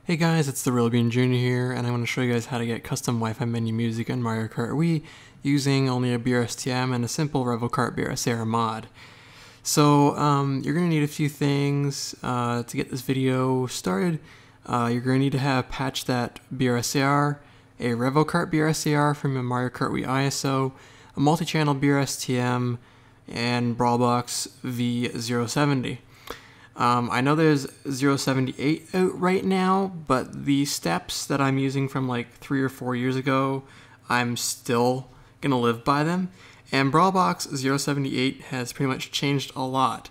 Hey guys, it's the real BeanJr here, and I want to show you guys how to get custom Wi-Fi menu music in Mario Kart Wii using only a BRSTM and a simple Kart BRSAR mod. So you're going to need a few things to get this video started. You're going to need to have patched that BRSAR, a Kart BRSAR from a Mario Kart Wii ISO, a multi-channel BRSTM, and Brawlbox V070. I know there's 078 out right now, but the steps that I'm using from like 3 or 4 years ago, I'm still going to live by them. And Brawlbox 078 has pretty much changed a lot.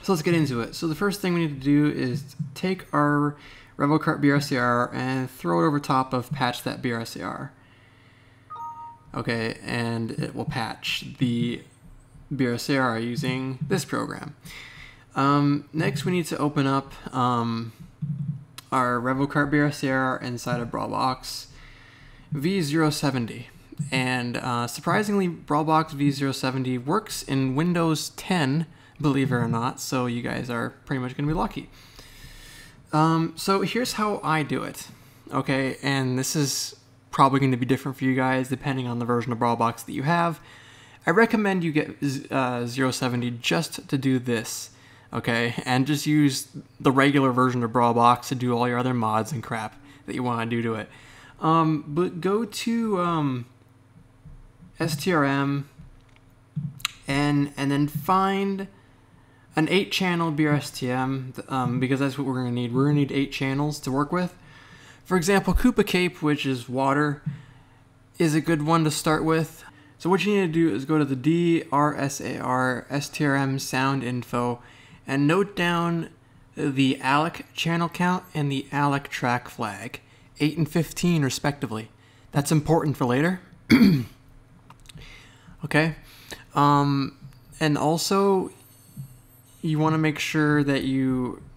So let's get into it. So the first thing we need to do is take our Kart BRSAR and throw it over top of patch that BRSAR. Okay, and it will patch the BRSAR using this program. Next we need to open up our Kart BRSAR inside of Brawlbox V070. And surprisingly, Brawlbox V070 works in Windows 10, believe it or not, so you guys are pretty much going to be lucky. So here's how I do it, okay, and this is probably going to be different for you guys depending on the version of Brawlbox that you have. I recommend you get 070 just to do this. Okay, and just use the regular version of Brawlbox to do all your other mods and crap that you want to do to it. But go to STRM and then find an 8-channel BRSTM because that's what we're going to need. We're going to need 8 channels to work with. For example, Koopa Cape, which is water, is a good one to start with. So what you need to do is go to the DRSAR STRM sound info and note down the ALEC channel count and the ALEC track flag, 8 and 15 respectively. That's important for later. Okay, and also you want to make sure that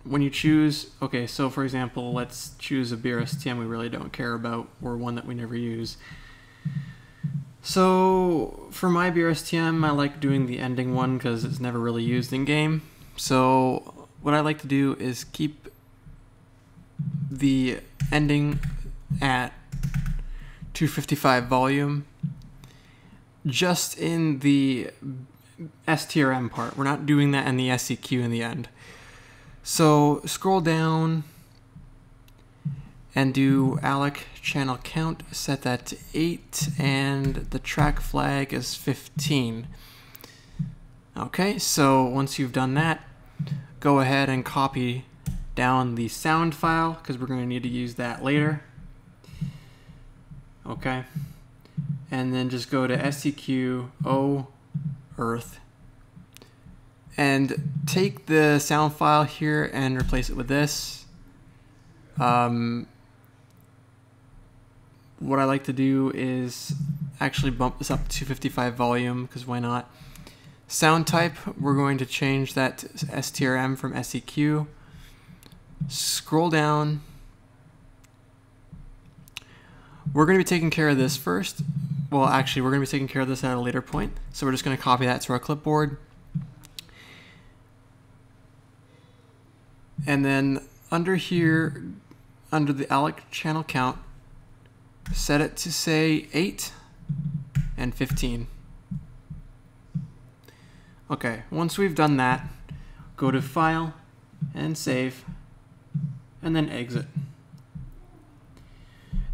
when you choose, okay, so for example, let's choose a BRSTM we really don't care about or one that we never use. So for my BRSTM, I like doing the ending one because it's never really used in game. So what I like to do is keep the ending at 255 volume just in the STRM part. We're not doing that in the SEQ in the end. So scroll down and do ALEC channel count, set that to 8, and the track flag is 15. Okay, so once you've done that, go ahead and copy down the sound file because we're going to need to use that later. Okay, and then just go to SEQ O Earth and take the sound file here and replace it with this. What I like to do is actually bump this up to 255 volume because why not? Sound type, we're going to change that to STRM from SEQ. Scroll down. We're going to be taking care of this first. Well, actually, we're going to be taking care of this at a later point. So we're just going to copy that to our clipboard. And then under here, under the ALEC channel count, set it to say 8 and 15. Okay, once we've done that, go to File and Save, and then Exit.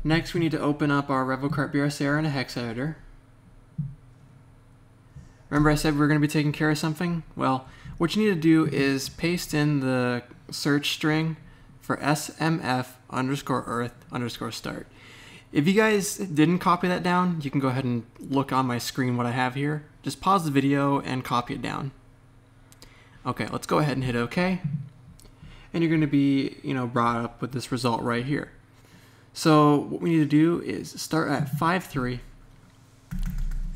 Next, we need to open up our Kart BRSAR in a hex editor. Remember I said we were going to be taking care of something? Well, what you need to do is paste in the search string for smf_earth_start. If you guys didn't copy that down, you can go ahead and look on my screen what I have here. Just pause the video and copy it down. Okay, let's go ahead and hit OK. And you're going to be, brought up with this result right here. So what we need to do is start at 5.3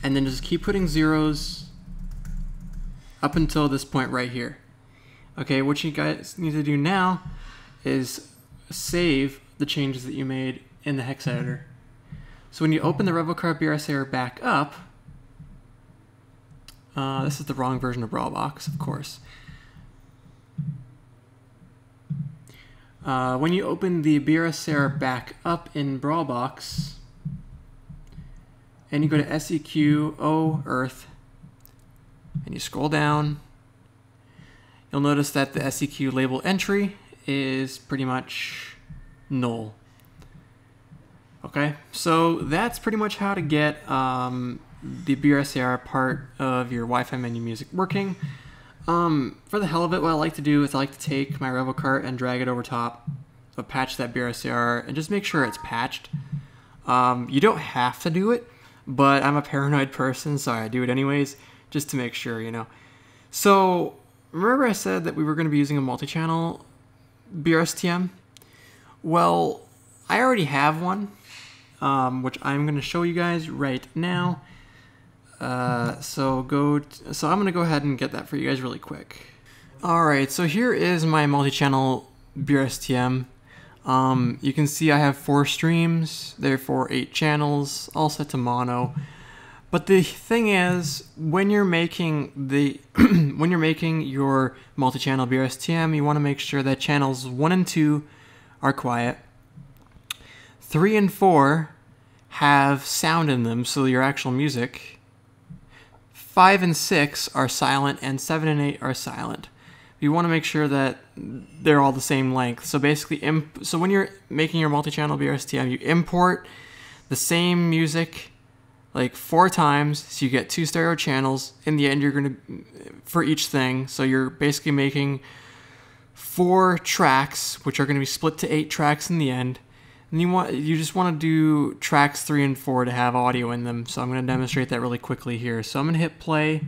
and then just keep putting zeros up until this point right here. Okay, what you guys need to do now is save the changes that you made in the hex editor. So when you open the Kart BRSAR back up, this is the wrong version of Brawlbox, of course. when you open the BeanJr back up in Brawlbox, and you go to SEQ O Earth, and you scroll down, you'll notice that the SEQ label entry is pretty much null. Okay, so that's pretty much how to get the BeanJr part of your Wi-Fi menu music working. For the hell of it, what I like to do is I like to take my Revel Kart and drag it over top, so patch that BeanJr and just make sure it's patched. You don't have to do it, but I'm a paranoid person, so I do it anyways, just to make sure, you know. So, remember I said that we were going to be using a multi-channel BRSTM? Well, I already have one, which I'm going to show you guys right now. So I'm going to go ahead and get that for you guys really quick. Alright, so here is my multi-channel BRSTM. You can see I have 4 streams, therefore 8 channels, all set to mono. But the thing is, when you're making your multi-channel BRSTM, you want to make sure that channels 1 and 2 are quiet. 3 and 4 have sound in them, so your actual music. 5 and 6 are silent, and 7 and 8 are silent. You want to make sure that they're all the same length. So basically, so when you're making your multi-channel BRSTM, you import the same music like 4 times, so you get 2 stereo channels. In the end, you're going to, for each thing, so you're basically making 4 tracks, which are going to be split to 8 tracks in the end. And you just want to do tracks 3 and 4 to have audio in them. So I'm going to demonstrate that really quickly here. So I'm going to hit play.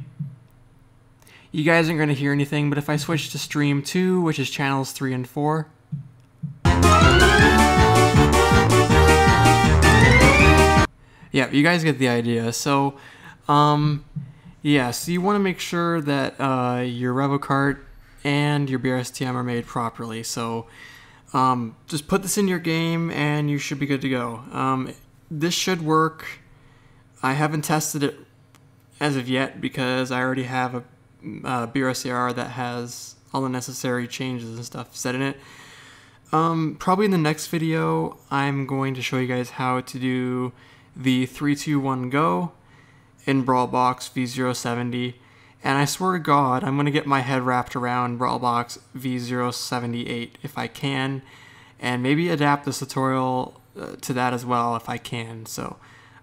You guys aren't going to hear anything, but if I switch to stream 2, which is channels 3 and 4. Yeah, you guys get the idea. So, yeah, so you want to make sure that your Revel Kart and your BRSTM are made properly. So, just put this in your game and you should be good to go. This should work. I haven't tested it as of yet because I already have a BeanJr that has all the necessary changes and stuff set in it. Probably in the next video, I'm going to show you guys how to do the 3, 2, 1 go in Brawlbox V070. And I swear to God, I'm going to get my head wrapped around Brawlbox V078 if I can, and maybe adapt this tutorial to that as well if I can. So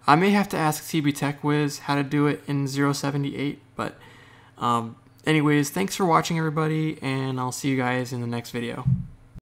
I may have to ask TB TechWiz how to do it in 078, but anyways, thanks for watching everybody, and I'll see you guys in the next video.